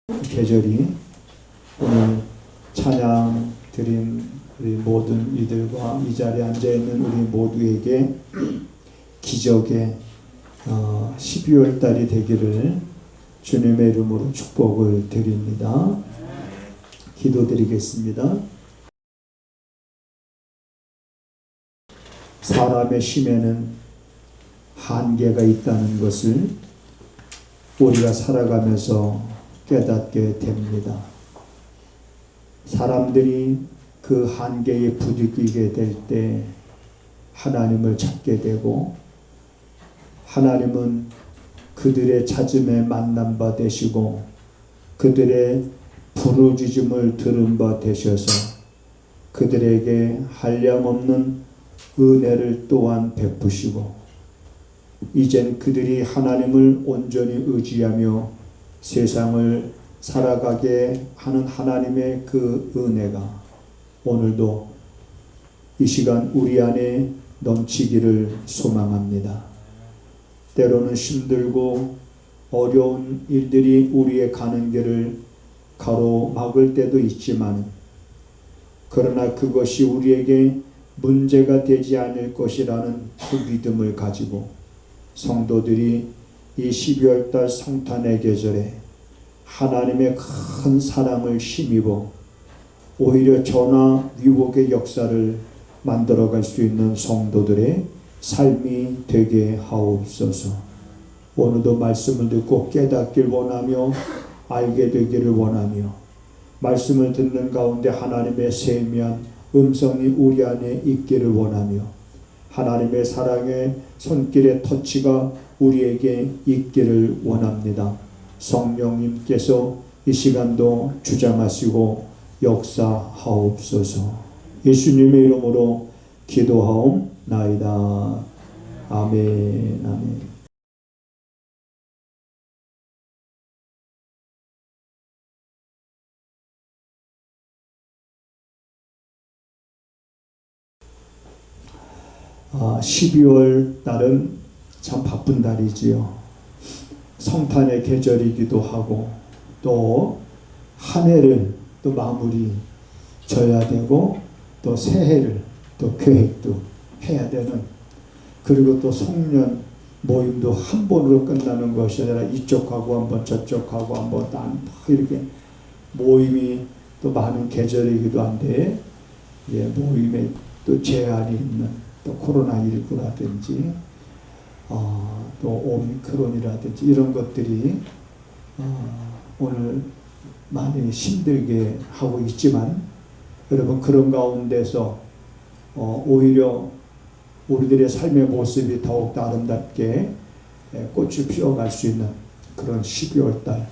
계절이 오늘 찬양 드린 우리 모든 이들과 이 자리에 앉아있는 우리 모두에게 기적의 12월 달이 되기를 주님의 이름으로 축복을 드립니다. 기도드리겠습니다. 사람의 힘에는 한계가 있다는 것을 우리가 살아가면서 깨닫게 됩니다. 사람들이 그 한계에 부딪히게 될 때 하나님을 찾게 되고, 하나님은 그들의 찾음에 만난 바 되시고 그들의 부르짖음을 들은 바 되셔서 그들에게 한량없는 은혜를 또한 베푸시고, 이젠 그들이 하나님을 온전히 의지하며 세상을 살아가게 하는 하나님의 그 은혜가 오늘도 이 시간 우리 안에 넘치기를 소망합니다. 때로는 힘들고 어려운 일들이 우리의 가는 길을 가로막을 때도 있지만, 그러나 그것이 우리에게 문제가 되지 않을 것이라는 그 믿음을 가지고 성도들이 이 12월달 성탄의 계절에 하나님의 큰 사랑을 힘입어 오히려 전화 위복의 역사를 만들어갈 수 있는 성도들의 삶이 되게 하옵소서. 오늘도 말씀을 듣고 깨닫길 원하며 알게 되기를 원하며, 말씀을 듣는 가운데 하나님의 세미한 음성이 우리 안에 있기를 원하며, 하나님의 사랑의 손길의 터치가 우리에게 있기를 원합니다. 성령님께서 이 시간도 주장하시고 역사하옵소서. 예수님의 이름으로 기도하옵나이다. 아멘. 아멘. 아, 12월 달은 참 바쁜 달이지요. 성탄의 계절이기도 하고 또 한 해를 또 마무리 져야 되고 또 새해를 또 계획도 해야 되는, 그리고 또 송년 모임도 한 번으로 끝나는 것이 아니라 이쪽하고 한번 저쪽하고 한번 딱 이렇게 모임이 또 많은 계절이기도 한데, 모임에 또 제한이 있는 또 코로나19라든지 또 오미크론이라든지 이런 것들이 오늘 많이 힘들게 하고 있지만, 여러분 그런 가운데서 오히려 우리들의 삶의 모습이 더욱 아름답게 꽃을 피워갈 수 있는 그런 12월달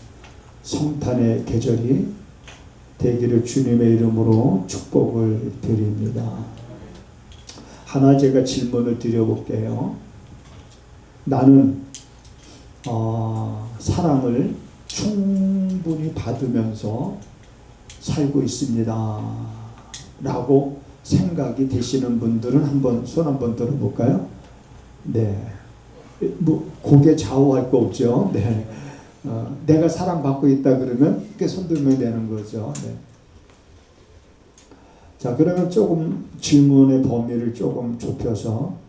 성탄의 계절이 되기를 주님의 이름으로 축복을 드립니다. 하나 제가 질문을 드려볼게요. 나는 사랑을 충분히 받으면서 살고 있습니다 라고 생각이 되시는 분들은 한번 손 한번 들어볼까요? 네. 뭐 고개 좌우할 거 없죠. 네. 내가 사랑받고 있다 그러면 이렇게 손 들면 되는 거죠. 네. 자, 그러면 조금 질문의 범위를 조금 좁혀서,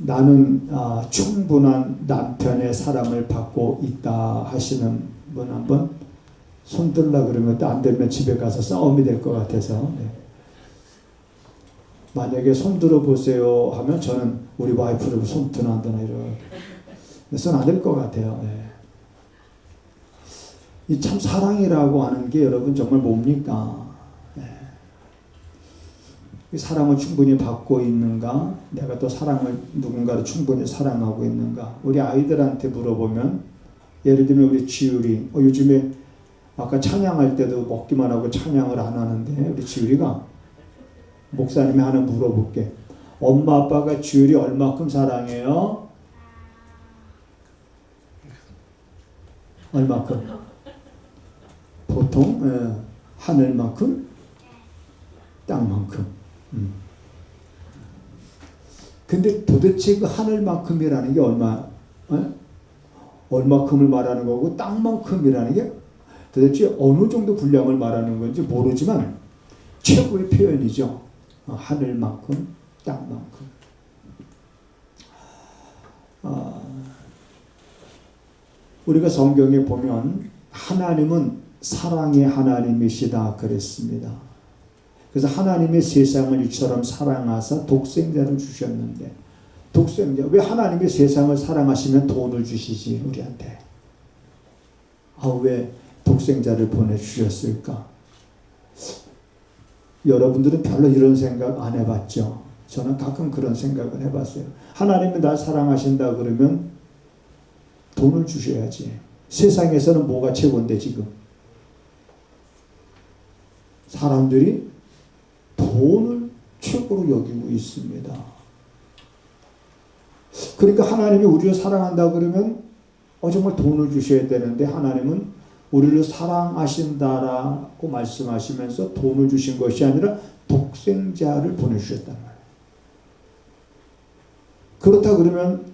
나는 충분한 남편의 사랑을 받고 있다 하시는 분 한번 손 들라 그러면 또 안 되면 집에 가서 싸움이 될 것 같아서, 네. 만약에 손 들어보세요 하면 저는 우리 와이프를 손 드나 안 드나 이러고 손 안 들 것 같아요. 네. 이 참 사랑이라고 하는 게 여러분 정말 뭡니까? 네. 사랑을 충분히 받고 있는가? 내가 또 사랑을 누군가를 충분히 사랑하고 있는가? 우리 아이들한테 물어보면, 예를 들면 우리 지율이 요즘에 아까 찬양할 때도 먹기만 하고 찬양을 안 하는데, 우리 지율이가 목사님이 하나 물어볼게. 엄마 아빠가 지율이 얼마큼 사랑해요? 얼마큼? 보통 하늘만큼, 땅만큼. 근데 도대체 그 하늘만큼이라는 게 얼마? 얼마큼을 말하는 거고 땅만큼이라는 게 도대체 어느 정도 분량을 말하는 건지 모르지만 최고의 표현이죠. 하늘만큼 땅만큼. 우리가 성경에 보면 하나님은 사랑의 하나님이시다 그랬습니다. 그래서 하나님의 세상을 이처럼 사랑하사 독생자를 주셨는데, 독생자, 왜 하나님이 세상을 사랑하시면 돈을 주시지 우리한테? 왜 독생자를 보내주셨을까? 여러분들은 별로 이런 생각 안 해봤죠? 저는 가끔 그런 생각을 해봤어요. 하나님이 날 사랑하신다 그러면 돈을 주셔야지. 세상에서는 뭐가 최고인데 지금? 사람들이 돈을 최고로 여기고 있습니다. 그러니까 하나님이 우리를 사랑한다 그러면 정말 돈을 주셔야 되는데, 하나님은 우리를 사랑하신다라고 말씀하시면서 돈을 주신 것이 아니라 독생자를 보내주셨단 말이에요. 그렇다 그러면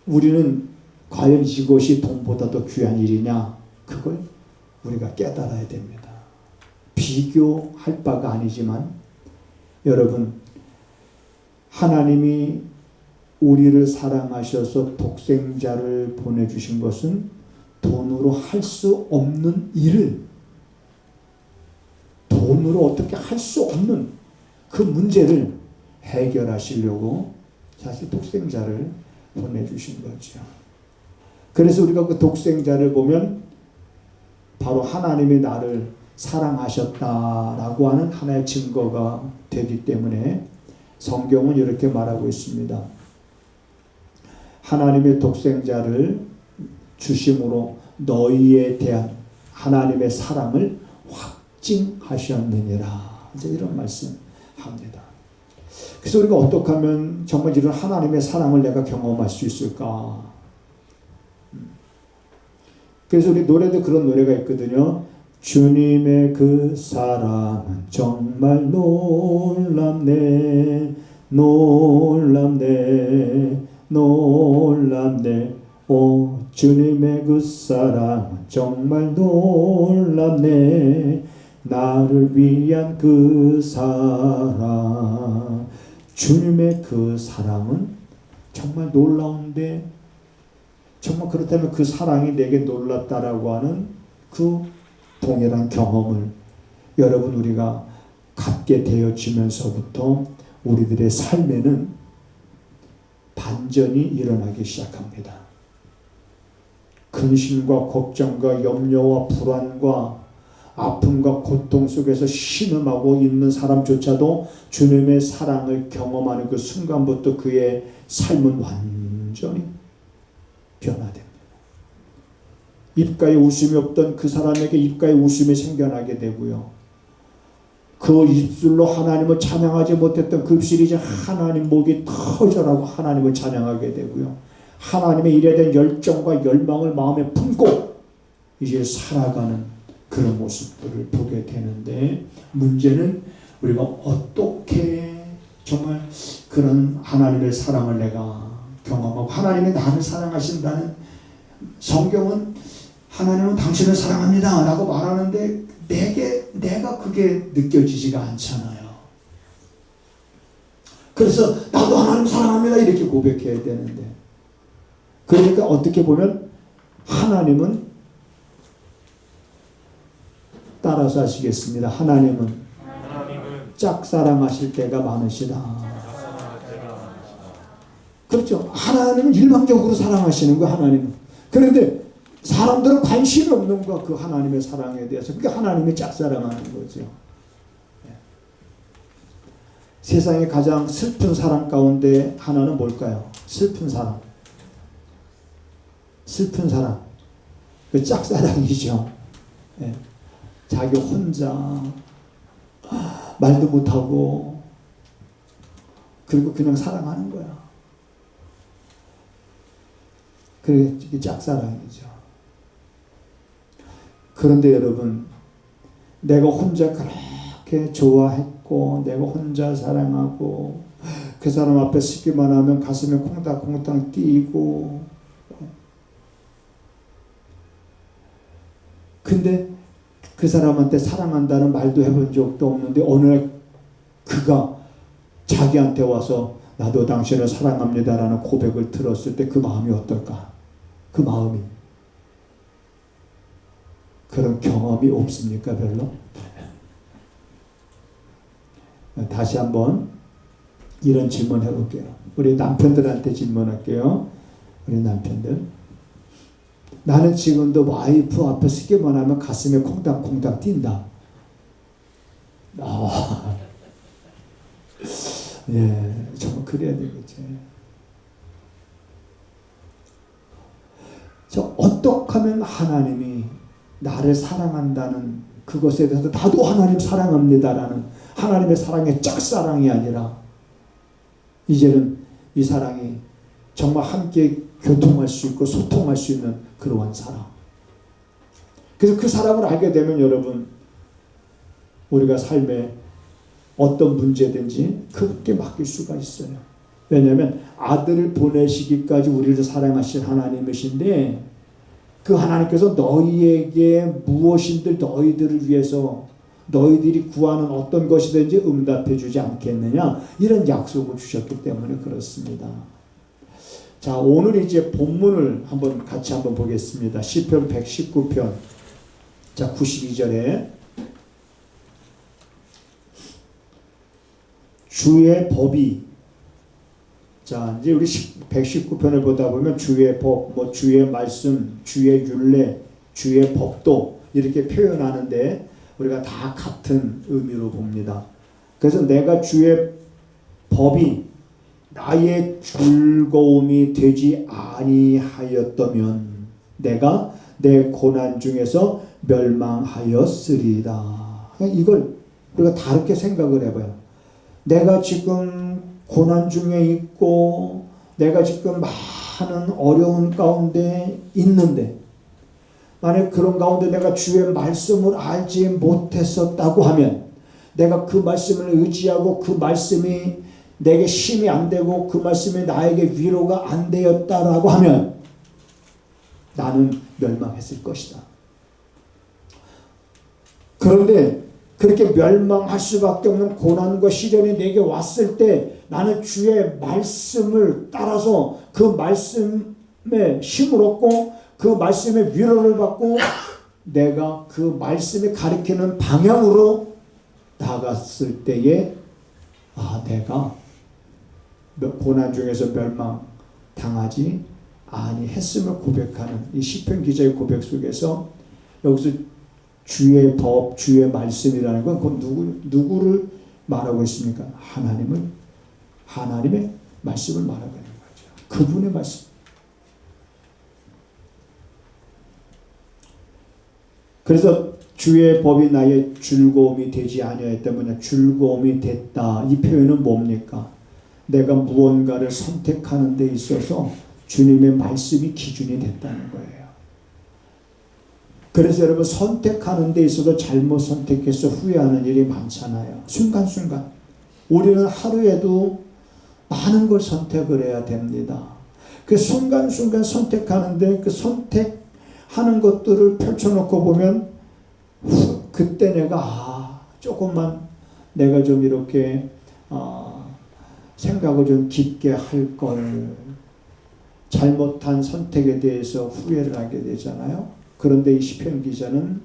우리는 과연 이것이 돈보다 더 귀한 일이냐? 그걸 우리가 깨달아야 됩니다. 비교할 바가 아니지만 여러분, 하나님이 우리를 사랑하셔서 독생자를 보내주신 것은 돈으로 할 수 없는 일을, 돈으로 어떻게 할 수 없는 그 문제를 해결하시려고 사실 독생자를 보내주신 거죠. 그래서 우리가 그 독생자를 보면 바로 하나님이 나를 사랑하셨다라고 하는 하나의 증거가 되기 때문에 성경은 이렇게 말하고 있습니다. 하나님의 독생자를 주심으로 너희에 대한 하나님의 사랑을 확증하셨느니라. 이제 이런 말씀합니다. 그래서 우리가 어떻게 하면 정말 이런 하나님의 사랑을 내가 경험할 수 있을까? 그래서 우리 노래도 그런 노래가 있거든요. 주님의 그 사랑은 정말 놀랍네, 놀랍네, 놀랍네. 오, 주님의 그 사랑은 정말 놀랍네, 나를 위한 그 사랑. 주님의 그 사랑은 정말 놀라운데, 정말 그렇다면 그 사랑이 내게 놀랐다라고 하는 그 동일한 경험을 여러분 우리가 갖게 되어지면서부터 우리들의 삶에는 반전이 일어나기 시작합니다. 근심과 걱정과 염려와 불안과 아픔과 고통 속에서 신음하고 있는 사람조차도 주님의 사랑을 경험하는 그 순간부터 그의 삶은 완전히 변화됩니다. 입가에 웃음이 없던 그 사람에게 입가에 웃음이 생겨나게 되고요. 그 입술로 하나님을 찬양하지 못했던 그 입술이 이제 하나님 목이 터져라고 하나님을 찬양하게 되고요. 하나님의 일에 대한 열정과 열망을 마음에 품고 이제 살아가는 그런 모습들을 보게 되는데, 문제는 우리가 어떻게 정말 그런 하나님의 사랑을 내가 경험하고, 하나님이 나를 사랑하신다는, 성경은 하나님은 당신을 사랑합니다 라고 말하는데 내가 그게 느껴지지가 않잖아요. 그래서 나도 하나님 사랑합니다 이렇게 고백해야 되는데, 그러니까 어떻게 보면 하나님은 따라서 하시겠습니다. 하나님은 짝사랑하실 때가 많으시다. 그렇죠. 하나님은 일방적으로 사랑하시는 거야, 하나님은. 그런데 사람들은 관심이 없는 거야, 그 하나님의 사랑에 대해서. 그게 하나님이 짝사랑하는 거죠. 세상에 가장 슬픈 사랑 가운데 하나는 뭘까요? 슬픈 사랑. 슬픈 사랑. 그 짝사랑이죠. 자기 혼자 말도 못하고 그리고 그냥 사랑하는 거야. 그게 짝사랑이죠. 그런데 여러분, 내가 혼자 그렇게 좋아했고 내가 혼자 사랑하고 그 사람 앞에 서기만 하면 가슴에 콩닥콩닥 뛰고 근데 그 사람한테 사랑한다는 말도 해본 적도 없는데 어느 날 그가 자기한테 와서 나도 당신을 사랑합니다라는 고백을 들었을 때 그 마음이 어떨까? 그 마음이. 그런 경험이 없습니까? 별로? 다시 한번 이런 질문 해볼게요. 우리 남편들한테 질문할게요. 우리 남편들. 나는 지금도 와이프 앞에 서기만 하면 가슴에 콩닥콩닥 뛴다. 예, 정말 그래야 되겠지. 어떻게 하면 하나님이 나를 사랑한다는 그것에 대해서 나도 하나님 사랑합니다라는 하나님의 사랑의 짝사랑이 아니라 이제는 이 사랑이 정말 함께 교통할 수 있고 소통할 수 있는 그러한 사랑. 그래서 그 사랑을 알게 되면 여러분 우리가 삶에 어떤 문제든지 그렇게 맡길 수가 있어요. 왜냐하면 아들을 보내시기까지 우리를 사랑하신 하나님이신데 그 하나님께서 너희에게 무엇인들 너희들을 위해서 너희들이 구하는 어떤 것이든지 응답해 주지 않겠느냐 이런 약속을 주셨기 때문에 그렇습니다. 자, 오늘 이제 본문을 같이 한번 보겠습니다. 시편 119편. 자, 92절에 주의 법이. 자, 이제 우리 119편을 보다 보면 주의 법, 주의 말씀, 주의 율례, 주의 법도 이렇게 표현하는데 우리가 다 같은 의미로 봅니다. 그래서 내가 주의 법이 나의 즐거움이 되지 아니하였다면 내가 내 고난 중에서 멸망하였으리다. 이걸 우리가 다르게 생각을 해봐요. 내가 지금 고난 중에 있고 내가 지금 많은 어려운 가운데 있는데 만약 그런 가운데 내가 주의 말씀을 알지 못했었다고 하면 내가 그 말씀을 의지하고 그 말씀이 내게 힘이 안 되고 그 말씀이 나에게 위로가 안 되었다라고 하면 나는 멸망했을 것이다. 그런데 그렇게 멸망할 수밖에 없는 고난과 시련이 내게 왔을 때 나는 주의 말씀을 따라서 그 말씀에 힘을 얻고 그 말씀의 위로를 받고 내가 그 말씀이 가리키는 방향으로 나갔을 때에 내가 고난 중에서 멸망당하지 아니했음을 고백하는 이 시편 기자의 고백 속에서 여기서 주의 법, 주의 말씀이라는 건 그건 누구를 말하고 있습니까? 하나님의 말씀을 말하고 있는 거죠. 그분의 말씀. 그래서 주의 법이 나의 즐거움이 되지 아니하였다면 즐거움이 됐다. 이 표현은 뭡니까? 내가 무언가를 선택하는 데 있어서 주님의 말씀이 기준이 됐다는 거예요. 그래서 여러분 선택하는 데 있어서 잘못 선택해서 후회하는 일이 많잖아요. 순간순간. 우리는 하루에도 많은 걸 선택을 해야 됩니다. 그 순간순간 선택하는데 그 선택하는 것들을 펼쳐놓고 보면 그때 내가 조금만 내가 좀 이렇게 생각을 좀 깊게 할 걸 잘못한 선택에 대해서 후회를 하게 되잖아요. 그런데 이 시편 기자는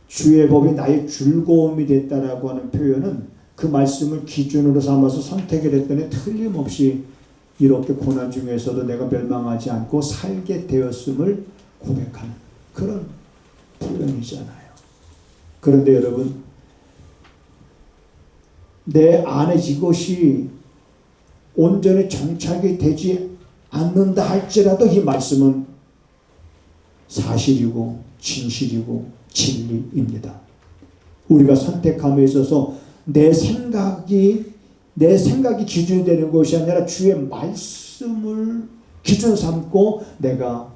주의 법이 나의 즐거움이 됐다라고 하는 표현은 그 말씀을 기준으로 삼아서 선택을 했더니 틀림없이 이렇게 고난 중에서도 내가 멸망하지 않고 살게 되었음을 고백하는 그런 표현이잖아요. 그런데 여러분 내 안에 이것이 온전히 정착이 되지 않는다 할지라도 이 말씀은 사실이고 진실이고 진리입니다. 우리가 선택함에 있어서 내 생각이 기준이 되는 것이 아니라 주의 말씀을 기준 삼고 내가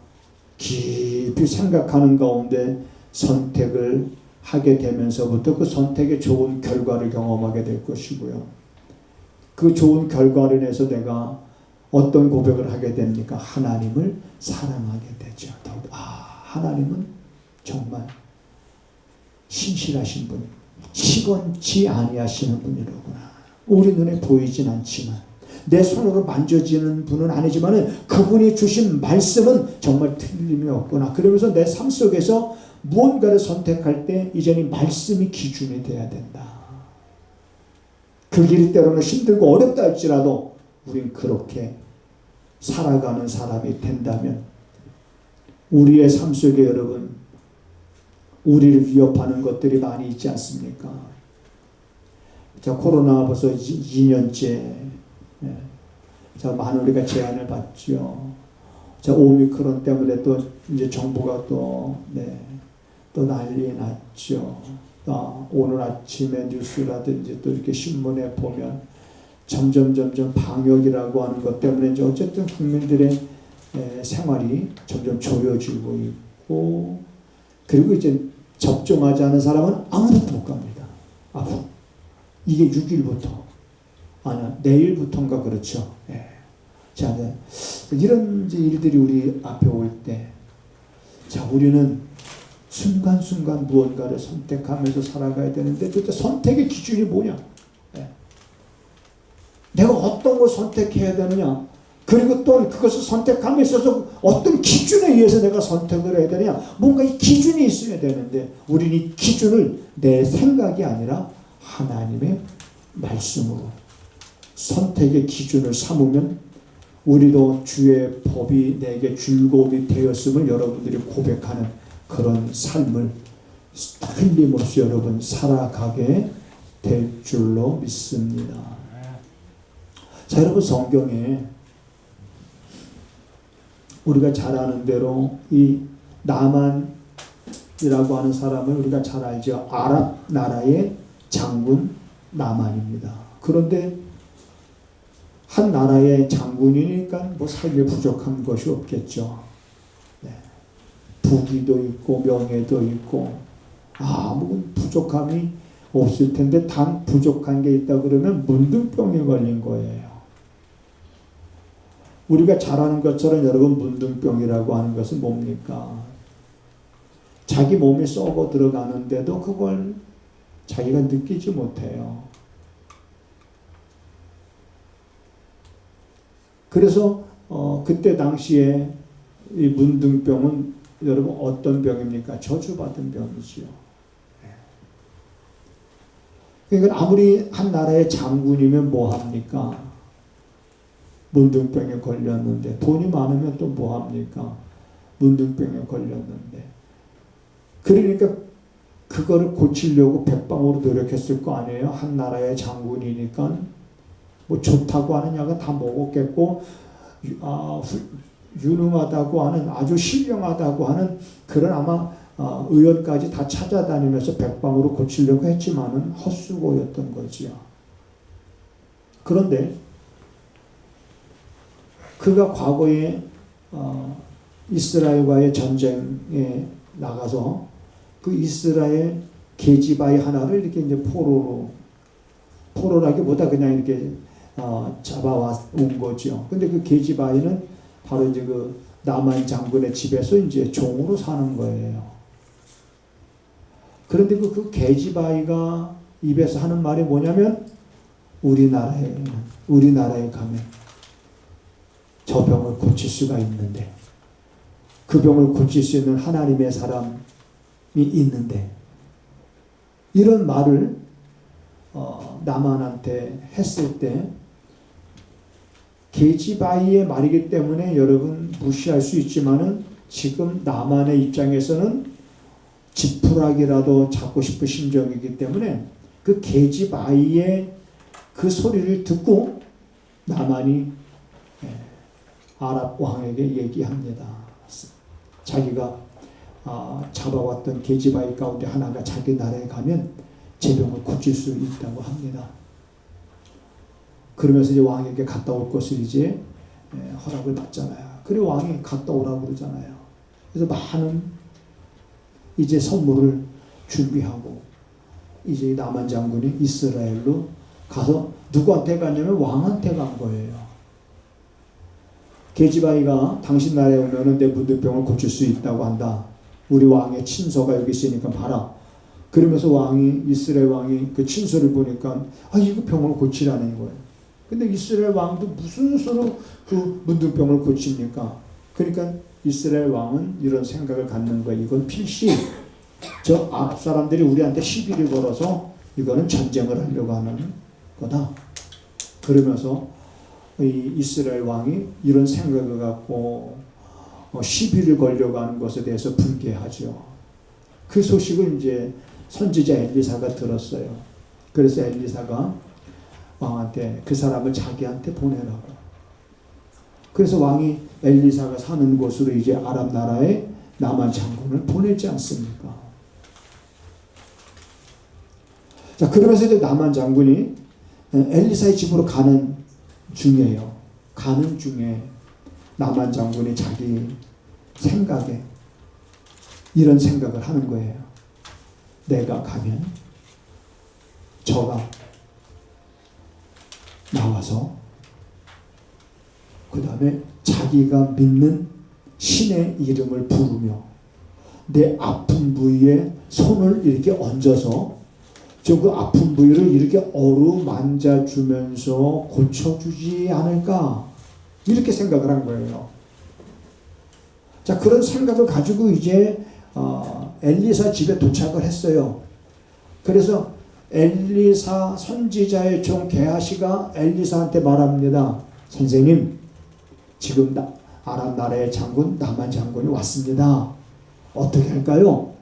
깊이 생각하는 가운데 선택을 하게 되면서부터 그 선택의 좋은 결과를 경험하게 될 것이고요. 그 좋은 결과를 내서 내가 어떤 고백을 하게 됩니까? 하나님을 사랑하게 되죠. 하나님은 정말 신실하신 분, 시건치 아니하시는 분이로구나. 우리 눈에 보이진 않지만, 내 손으로 만져지는 분은 아니지만 그분이 주신 말씀은 정말 틀림이 없구나. 그러면서 내 삶 속에서 무언가를 선택할 때 이제는 말씀이 기준이 돼야 된다. 그 길이 때로는 힘들고 어렵다 할지라도 우린 그렇게 살아가는 사람이 된다면, 우리의 삶 속에 여러분, 우리를 위협하는 것들이 많이 있지 않습니까? 자, 코로나 벌써 2년째. 자, 많은 우리가 제한을 받죠. 자, 오미크론 때문에 또 이제 정부가 또 난리 났죠. 오늘 아침에 뉴스라든지 또 이렇게 신문에 보면 점점 방역이라고 하는 것 때문에 이제 어쨌든 국민들의 생활이 점점 조여지고 있고, 그리고 이제 접종하지 않은 사람은 아무데도 못 갑니다. 이게 6일부터, 아니야, 내일부터인가 그렇죠. 자, 이런 이제 일들이 우리 앞에 올 때, 자, 우리는 순간순간 무언가를 선택하면서 살아가야 되는데, 도대체 선택의 기준이 뭐냐? 내가 어떤 걸 선택해야 되느냐? 그리고 또 그것을 선택함에 있어서 어떤 기준에 의해서 내가 선택을 해야 되느냐? 뭔가 이 기준이 있어야 되는데, 우리는 이 기준을 내 생각이 아니라 하나님의 말씀으로 선택의 기준을 삼으면 우리도 주의 법이 내게 즐거움이 되었음을 여러분들이 고백하는 그런 삶을 틀림없이 여러분 살아가게 될 줄로 믿습니다. 자, 여러분, 성경에 우리가 잘 아는 대로 이 나만이라고 하는 사람을 우리가 잘 알죠. 아랍 나라의 장군 나만입니다. 그런데 한 나라의 장군이니까 뭐 삶에 부족한 것이 없겠죠. 부귀도 있고 명예도 있고 아무 부족함이 없을 텐데, 단 부족한 게 있다 그러면 문둥병에 걸린 거예요. 우리가 잘 아는 것처럼 여러분, 문둥병이라고 하는 것은 뭡니까? 자기 몸이 썩어 들어가는데도 그걸 자기가 느끼지 못해요. 그래서 그때 당시에 이 문둥병은 여러분 어떤 병입니까? 저주받은 병이지요. 그러니까 아무리 한 나라의 장군이면 뭐합니까? 문둥병에 걸렸는데, 돈이 많으면 또 뭐합니까? 문둥병에 걸렸는데. 그러니까 그거를 고치려고 백방으로 노력했을 거 아니에요? 한 나라의 장군이니까 뭐 좋다고 하는 약은 다 먹었겠고, 유능하다고 하는, 아주 신령하다고 하는 그런 아마 의원까지 다 찾아다니면서 백방으로 고치려고 했지만은 헛수고였던 거지요. 그런데 그가 과거에 이스라엘과의 전쟁에 나가서 그 이스라엘 계집아이 하나를 이렇게 이제 포로라기보다 그냥 이렇게 잡아온 거죠. 근데 그 계집아이는 바로 이제 그 나만 장군의 집에서 이제 종으로 사는 거예요. 그런데 그 계집아이가 입에서 하는 말이 뭐냐면, 우리나라에 가면 저 병을 고칠 수가 있는데, 그 병을 고칠 수 있는 하나님의 사람이 있는데, 이런 말을 나만한테 했을 때, 계집아이의 말이기 때문에 여러분 무시할 수 있지만은, 지금 나만의 입장에서는 지푸라기라도 잡고 싶은 심정이기 때문에 그 계집아이의 그 소리를 듣고 나만이 아랍 왕에게 얘기합니다. 자기가 잡아왔던 계집아이 가운데 하나가 자기 나라에 가면 제 병을 고칠 수 있다고 합니다. 그러면서 이제 왕에게 갔다 올 것을 이제 허락을 받잖아요. 그리고 왕이 갔다 오라고 그러잖아요. 그래서 많은 이제 선물을 준비하고 이제 나만 장군이 이스라엘로 가서 누구한테 갔냐면 왕한테 간 거예요. 계집아이가 당신 나라에 오면은 내 문둥병을 고칠 수 있다고 한다. 우리 왕의 친서가 여기 있으니까 봐라. 그러면서 이스라엘 왕이 그 친서를 보니까 이거 병을 고치라는 거예요. 근데 이스라엘 왕도 무슨 수로 그 문둥병을 고칩니까? 그러니까 이스라엘 왕은 이런 생각을 갖는 거예요. 이건 필시 저 앞 사람들이 우리한테 시비를 걸어서 이거는 전쟁을 하려고 하는 거다. 그러면서 이 이스라엘 왕이 이런 생각을 갖고 시비를 걸려고 하는 것에 대해서 불쾌하죠. 그 소식을 이제 선지자 엘리사가 들었어요. 그래서 엘리사가 왕한테 그 사람을 자기한테 보내라고. 그래서 왕이 엘리사가 사는 곳으로 이제 아랍 나라의 나만 장군을 보내지 않습니까? 자, 그러면서 이제 나만 장군이 엘리사의 집으로 가는 중이에요. 가는 중에 나만 장군이 자기 생각에 이런 생각을 하는 거예요. 내가 가면 저가 나와서 그 다음에 자기가 믿는 신의 이름을 부르며 내 아픈 부위에 손을 이렇게 얹어서 저 그 아픈 부위를 이렇게 어루만져주면서 고쳐주지 않을까 이렇게 생각을 한 거예요. 자, 그런 생각을 가지고 이제 엘리사 집에 도착을 했어요. 그래서 엘리사 선지자의 종 게하시가 엘리사한테 말합니다. 선생님, 지금 아람 나라의 장군 나만 장군이 왔습니다. 어떻게 할까요?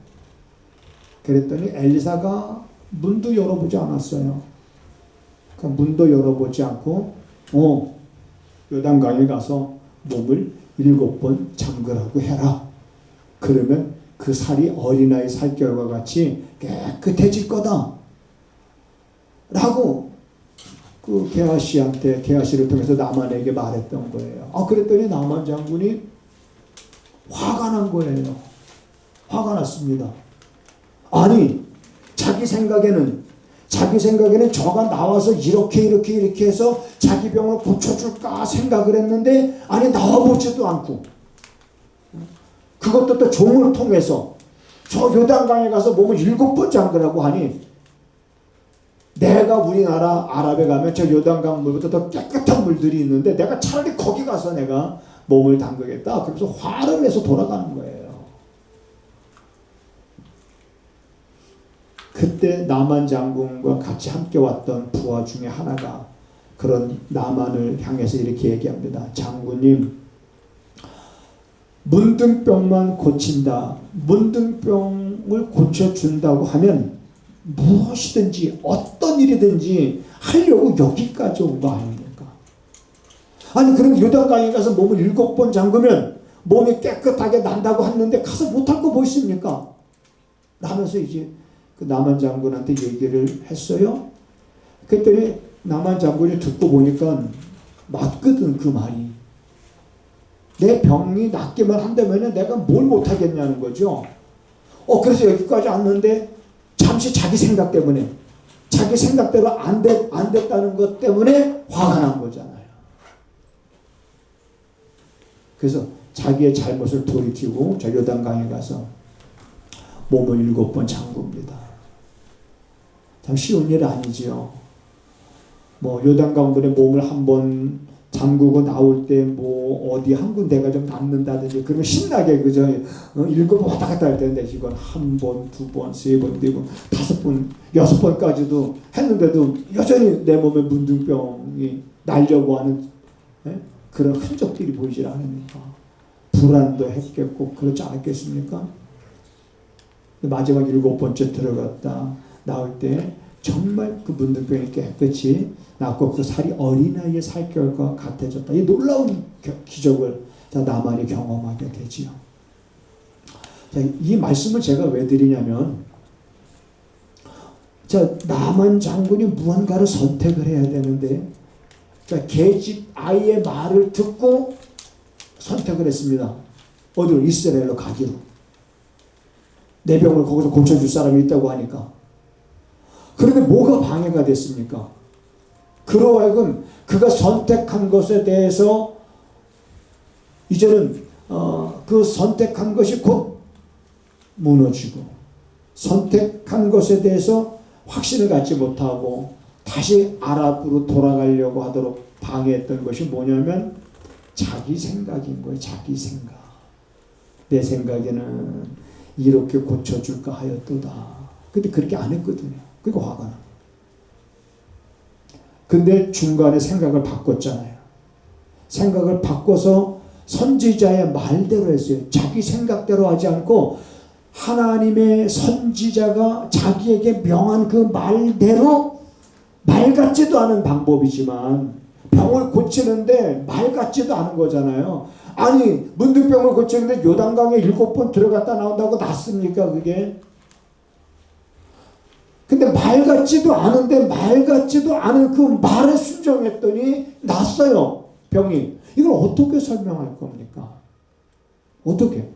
그랬더니 엘리사가 문도 열어보지 않았어요. 그 문도 열어보지 않고 요단강에 가서 몸을 7번 잠그라고 해라. 그러면 그 살이 어린아이 살결과 같이 깨끗해질 거다. 라고 그 게하시를 통해서 나만에게 말했던 거예요. 그랬더니 나만 장군이 화가 난 거예요. 화가 났습니다. 아니, 자기 생각에는 저가 나와서 이렇게 해서 자기 병을 고쳐줄까 생각을 했는데 아니 나와보지도 않고 그것도 또 종을 통해서 저 요단강에 가서 몸을 7번 잠그라고 하니 내가 우리나라 아랍에 가면 저 요단강 물보다 더 깨끗한 물들이 있는데 내가 차라리 거기 가서 내가 몸을 담그겠다. 그래서 화를 내서 돌아가는 거예요. 그때 나만 장군과 같이 함께 왔던 부하 중에 하나가 그런 나만을 향해서 이렇게 얘기합니다. 장군님, 문둥병만 고친다. 문둥병을 고쳐준다고 하면 무엇이든지 어떤 일이든지 하려고 여기까지 온 거 아닙니까? 아니 그럼 요단강에 가서 몸을 7번 잠그면 몸이 깨끗하게 난다고 했는데 가서 못할 거 뭐 있습니까? 라면서 이제 그 나만 장군한테 얘기를 했어요. 그랬더니 나만 장군이 듣고 보니까 맞거든 그 말이. 내 병이 낫기만 한다면 내가 뭘 못하겠냐는 거죠. 그래서 여기까지 왔는데 잠시 자기 생각 때문에 자기 생각대로 안 됐다는 것 때문에 화가 난 거잖아요. 그래서 자기의 잘못을 돌이키고 저 요단강에 가서 몸을 7번 잠굽니다. 참 쉬운 일 아니지요. 뭐 요단강물에 몸을 한번 잠그고 나올 때 뭐 어디 한 군데가 좀 남는다든지 그러면 신나게 그저 7번 왔다 갔다 할 텐데 이건 1번, 2번, 3번, 4번, 5번, 6번까지도 했는데도 여전히 내 몸에 문둥병이 날려고 하는 그런 흔적들이 보이질 않으니까 불안도 했겠고 그렇지 않았겠습니까? 마지막 7번째 들어갔다 나올 때 정말 그 문둥병이 깨끗이 낫고 그 살이 어린아이의 살결과 같아졌다. 이 놀라운 기적을 나만이 경험하게 되지요. 이 말씀을 제가 왜 드리냐면 나만 장군이 무언가를 선택을 해야 되는데 계집 아이의 말을 듣고 선택을 했습니다. 어디로? 이스라엘로 가기로. 내 병을 거기서 고쳐줄 사람이 있다고 하니까. 그런데 뭐가 방해가 됐습니까? 그로 하여금 그가 선택한 것에 대해서 이제는 그 선택한 것이 곧 무너지고 선택한 것에 대해서 확신을 갖지 못하고 다시 아랍으로 돌아가려고 하도록 방해했던 것이 뭐냐면 자기 생각인 거예요. 자기 생각. 내 생각에는 이렇게 고쳐줄까 하였도다. 근데 그렇게 안 했거든요. 그러니까 화가 나. 근데 중간에 생각을 바꿨잖아요. 생각을 바꿔서 선지자의 말대로 했어요. 자기 생각대로 하지 않고 하나님의 선지자가 자기에게 명한 그 말대로, 말 같지도 않은 방법이지만 병을 고치는데 말 같지도 않은 거잖아요. 아니 문득병을 고치는데 요단강에 7번 들어갔다 나온다고 낫습니까 그게? 근데 말 같지도 않은데 말 같지도 않은 그 말에 순종했더니 낫어요 병이. 이걸 어떻게 설명할 겁니까? 어떻게?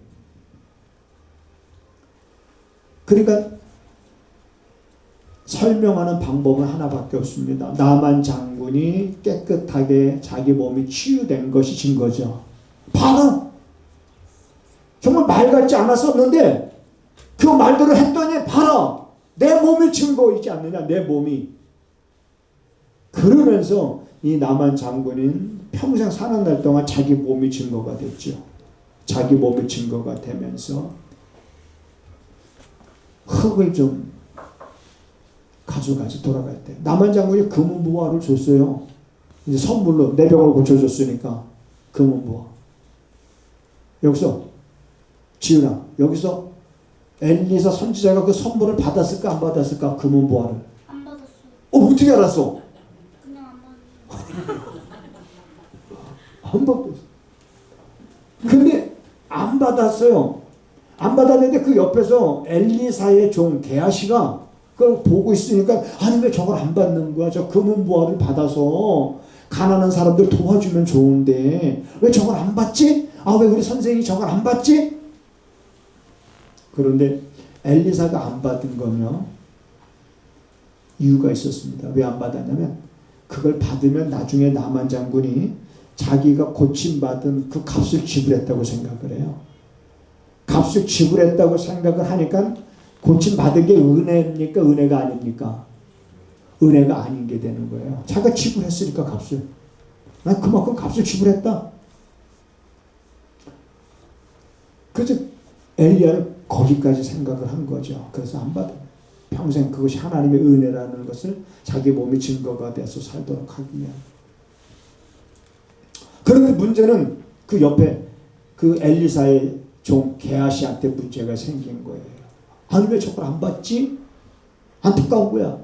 그러니까 설명하는 방법은 하나밖에 없습니다. 나만 장군이 깨끗하게 자기 몸이 치유된 것이 증거죠. 봐라. 정말 말 같지 않았었는데 그 말대로 했더니 봐라. 내 몸이 증거이지 않느냐. 내 몸이. 그러면서 이 나만 장군은 평생 사는 날 동안 자기 몸이 증거가 됐죠. 자기 몸이 증거가 되면서 흙을 좀 가져가지 돌아갈 때 나만 장군이 금은보화를 줬어요. 이제 선물로 내 병을 고쳐줬으니까 금은보화. 여기서 지은아, 여기서 엘리사 선지자가 그 선물을 받았을까 안 받았을까? 금은보화를. 안 받았어요. 어떻게 알았어? 그냥 안 받았어요. 안 받았어. 근데 안 받았어요. 안 받았는데 그 옆에서 엘리사의 종 게하시가 그걸 보고 있으니까 아니 왜 저걸 안 받는 거야? 저 금은보화를 받아서 가난한 사람들 도와주면 좋은데 왜 저걸 안 받지? 아, 왜 우리 선생이 저걸 안 받지? 그런데 엘리사가 안 받은 거면 이유가 있었습니다. 왜 안 받았냐면 그걸 받으면 나중에 나만 장군이 자기가 고침받은 그 값을 지불했다고 생각을 해요. 값을 지불했다고 생각을 하니까 고침받은 게 은혜입니까? 은혜가 아닙니까? 은혜가 아닌 게 되는 거예요. 자기가 지불했으니까 값을. 난 그만큼 값을 지불했다. 그래서 엘리야는 거기까지 생각을 한 거죠. 그래서 안 받아. 평생 그것이 하나님의 은혜라는 것을 자기 몸이 증거가 돼서 살도록 하기 위한. 그런데 문제는 그 옆에 그 엘리사의 종 게하시한테 문제가 생긴 거예요. 아니 왜 저걸 안 받지? 안타까운 거야.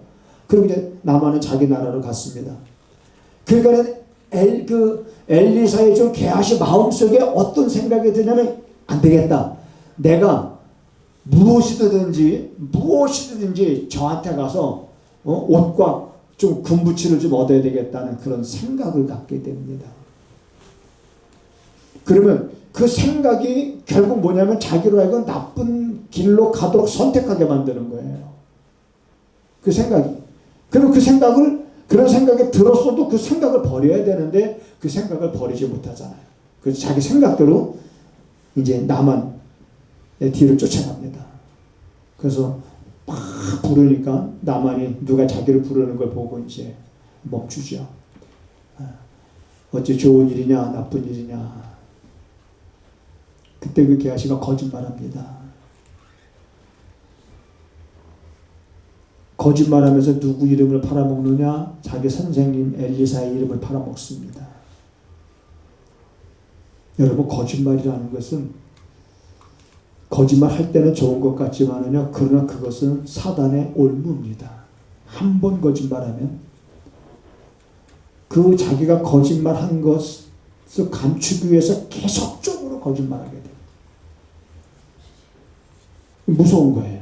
그리고 이제 나만은 자기 나라로 갔습니다. 그러니까 엘리사의 종 게하시 마음속에 어떤 생각이 드냐면 안 되겠다. 내가 무엇이든지 저한테 가서 옷과 좀 금부치를 좀 얻어야 되겠다는 그런 생각을 갖게 됩니다. 그러면 그 생각이 결국 뭐냐면 자기로 하여금 나쁜 길로 가도록 선택하게 만드는 거예요. 그 생각이. 그리고 그런 생각이 들었어도 그 생각을 버려야 되는데 그 생각을 버리지 못하잖아요. 그래서 자기 생각대로 이제 나만 내 뒤를 쫓아갑니다. 그래서 막 부르니까 나만이 누가 자기를 부르는 걸 보고 이제 멈추죠. 어째 좋은 일이냐 나쁜 일이냐. 그때 그 게하시가 거짓말합니다. 거짓말하면서 누구 이름을 팔아먹느냐? 자기 선생님 엘리사의 이름을 팔아먹습니다. 여러분 거짓말이라는 것은 거짓말 할 때는 좋은 것 같지만은요, 그러나 그것은 사단의 올무입니다. 한 번 거짓말하면 그 자기가 거짓말한 것을 감추기 위해서 계속적으로 거짓말하게 돼요. 무서운 거예요.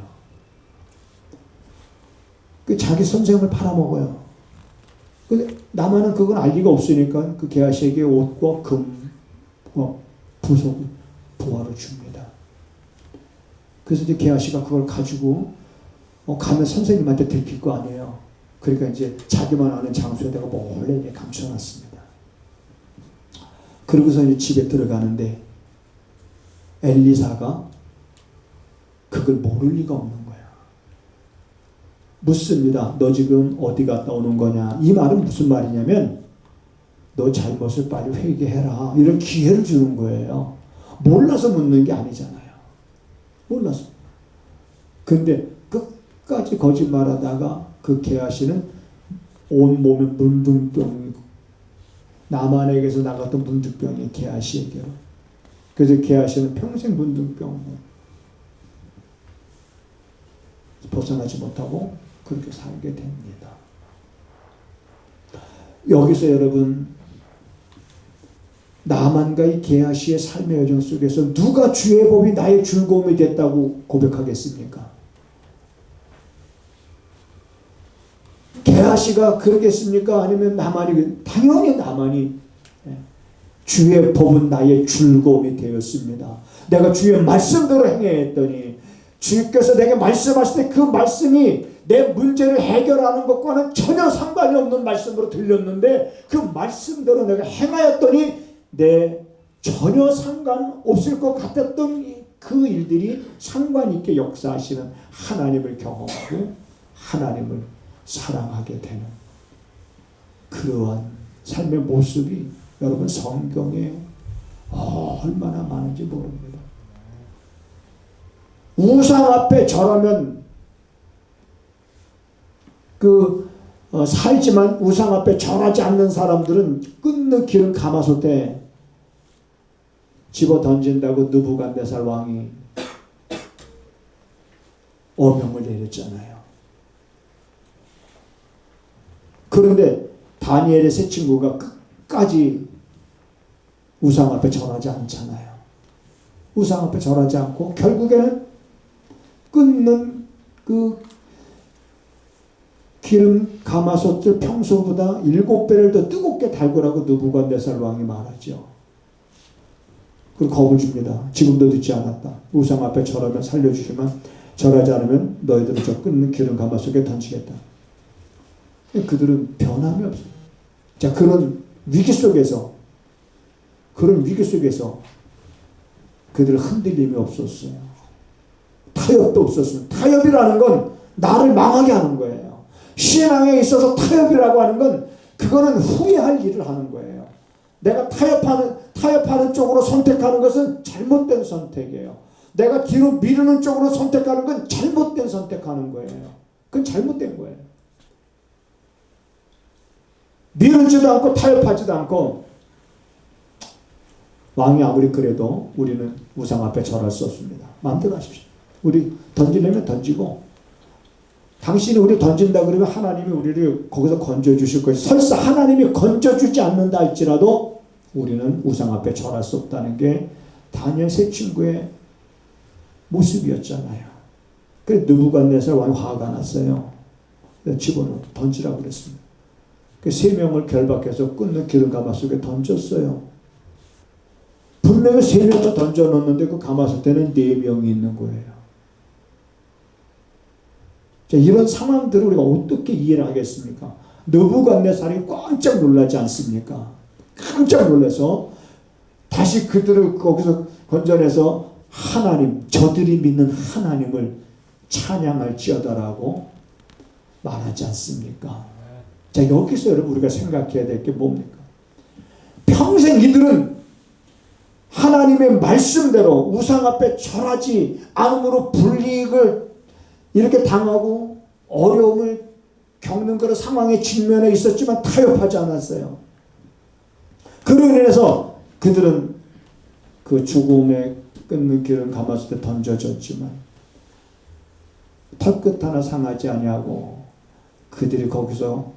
그 자기 선생을 팔아먹어요. 근데 나만은 그건 알 리가 없으니까 그 게하시에게 옷과 금과 부속을 보화로 줍니다. 그래서 이제 게하시가 그걸 가지고 가면 선생님한테 들킬 거 아니에요. 그러니까 이제 자기만 아는 장소에다가 몰래 이제 감춰놨습니다. 그러고서 이제 집에 들어가는데 엘리사가 그걸 모를 리가 없는 거야. 묻습니다. 너 지금 어디 갔다 오는 거냐? 이 말은 무슨 말이냐면 너 잘못을 빨리 회개해라. 이런 기회를 주는 거예요. 몰라서 묻는 게 아니잖아요. 몰라서. 근데 끝까지 거짓말하다가 그 게하시는 온몸에 문둥병이고 나만에게서 나갔던 문둥병이 게하시에게로. 그래서 게하시는 평생 문둥병 벗어나지 못하고 그렇게 살게 됩니다. 여기서 여러분 나만과 이 게하시의 삶의 여정 속에서 누가 주의 법이 나의 즐거움이 됐다고 고백하겠습니까? 게하시가 그러겠습니까? 아니면 나만이? 당연히 나만이. 주의 법은 나의 즐거움이 되었습니다. 내가 주의 말씀대로 행했더니 주께서 내게 말씀하실 때 그 말씀이 내 문제를 해결하는 것과는 전혀 상관이 없는 말씀으로 들렸는데 그 말씀대로 내가 행하였더니 내 전혀 상관없을 것 같았던 그 일들이 상관 있게 역사하시는 하나님을 경험하고 하나님을 사랑하게 되는 그러한 삶의 모습이 여러분 성경에 얼마나 많은지 모릅니다. 우상 앞에 절하면 살지만 우상 앞에 절하지 않는 사람들은 끊는 기름 가마솥에 집어 던진다고 느부갓네살 왕이 어명을 내렸잖아요. 그런데 다니엘의 세 친구가 끝까지 우상 앞에 절하지 않잖아요. 우상 앞에 절하지 않고 결국에는 끊는 그 기름 가마솥을 평소보다 7배를 더 뜨겁게 달구라고 느부갓네살 왕이 말하죠. 그리고 겁을 줍니다. 지금도 듣지 않았다. 우상 앞에 절하면 살려주시면 절하지 않으면 너희들을 저 끊는 기름 가마솥에 던지겠다. 그들은 변함이 없어요. 자, 그런 위기 속에서 그들은 흔들림이 없었어요. 타협도 없었어요. 타협이라는 건 나를 망하게 하는 거예요. 신앙에 있어서 타협이라고 하는 건 그거는 후회할 일을 하는 거예요. 내가 타협하는 쪽으로 선택하는 것은 잘못된 선택이에요. 내가 뒤로 미루는 쪽으로 선택하는 건 잘못된 선택하는 거예요. 그건 잘못된 거예요. 미루지도 않고 타협하지도 않고 왕이 아무리 그래도 우리는 우상 앞에 절할 수 없습니다. 마음대로 하십시오. 우리 던지려면 던지고 당신이 우리 던진다 그러면 하나님이 우리를 거기서 건져주실 것이 설사 하나님이 건져주지 않는다 할지라도 우리는 우상 앞에 절할 수 없다는 게 다니엘 세 친구의 모습이었잖아요. 그래서 느부갓네살 왕이 화가 났어요. 집어넣어 던지라고 그랬습니다. 그 3명을 결박해서 끊는 기름 가마솥에 던졌어요. 분명히 3명을 던져놓는데 그 가마솥에는 4명이 있는 거예요. 자, 이런 상황들을 우리가 어떻게 이해를 하겠습니까? 느부갓네살이 깜짝 놀라지 않습니까? 깜짝 놀라서 다시 그들을 거기서 건져내서 하나님, 저들이 믿는 하나님을 찬양할지어다라고 말하지 않습니까? 자, 여기서 여러분 우리가 생각해야 될 게 뭡니까? 평생 이들은 하나님의 말씀대로 우상 앞에 절하지 않음으로 불이익을 이렇게 당하고 어려움을 겪는 그런 상황에 직면해 있었지만 타협하지 않았어요. 그로 인해서 그들은 그 죽음에 끊는 기름 가마솥에 던져졌지만 털끝 하나 상하지 아니하고 그들이 거기서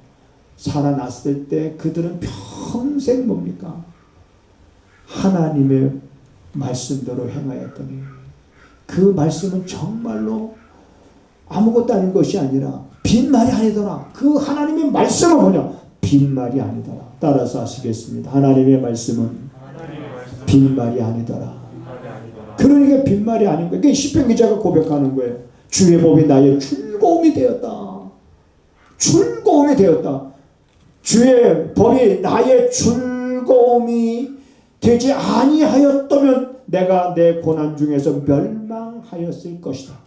살아났을 때 그들은 평생 뭡니까? 하나님의 말씀대로 행하였더니 그 말씀은 정말로 아무것도 아닌 것이 아니라 빈말이 아니더라. 그 하나님의 말씀은 뭐냐? 빈말이 아니더라. 따라서 하시겠습니다. 하나님의 말씀은 빈말이 아니더라. 그러니까 빈말이 아닌 거예요. 그러니까 시편 기자가 고백하는 거예요. 주의 법이 나의 즐거움이 되었다. 즐거움이 되었다. 주의 법이 나의 즐거움이 되지 아니하였다면 내가 내 고난 중에서 멸망 멸망하였을 것이다.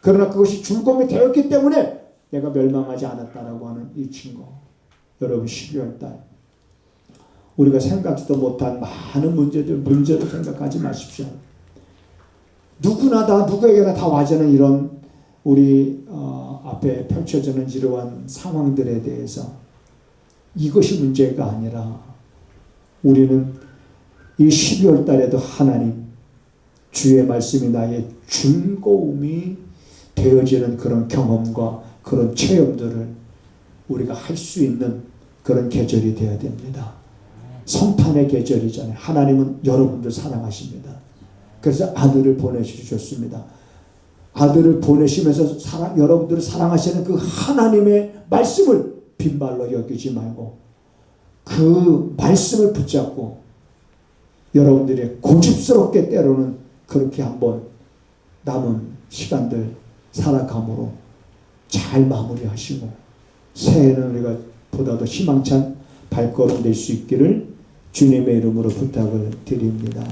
그러나 그것이 즐거움이 되었기 때문에 내가 멸망하지 않았다라고 하는 이 증거. 여러분 12월달 우리가 생각지도 못한 많은 문제를 생각하지 마십시오. 누구나 다 누구에게나 다 와지는 이런 우리 앞에 펼쳐지는 이러한 상황들에 대해서 이것이 문제가 아니라 우리는 이 12월 달에도 하나님 주의 말씀이 나의 즐거움이 되어지는 그런 경험과 그런 체험들을 우리가 할 수 있는 그런 계절이 되어야 됩니다. 성탄의 계절이잖아요. 하나님은 여러분들 사랑하십니다. 그래서 아들을 보내주셨습니다. 아들을 보내시면서 여러분들을 사랑하시는 그 하나님의 말씀을 빈말로 여기지 말고 그 말씀을 붙잡고 여러분들이 고집스럽게 때로는 그렇게 한번 남은 시간들 살아감으로 잘 마무리하시고 새해는 우리가 보다 더 희망찬 발걸음 될 수 있기를 주님의 이름으로 부탁을 드립니다.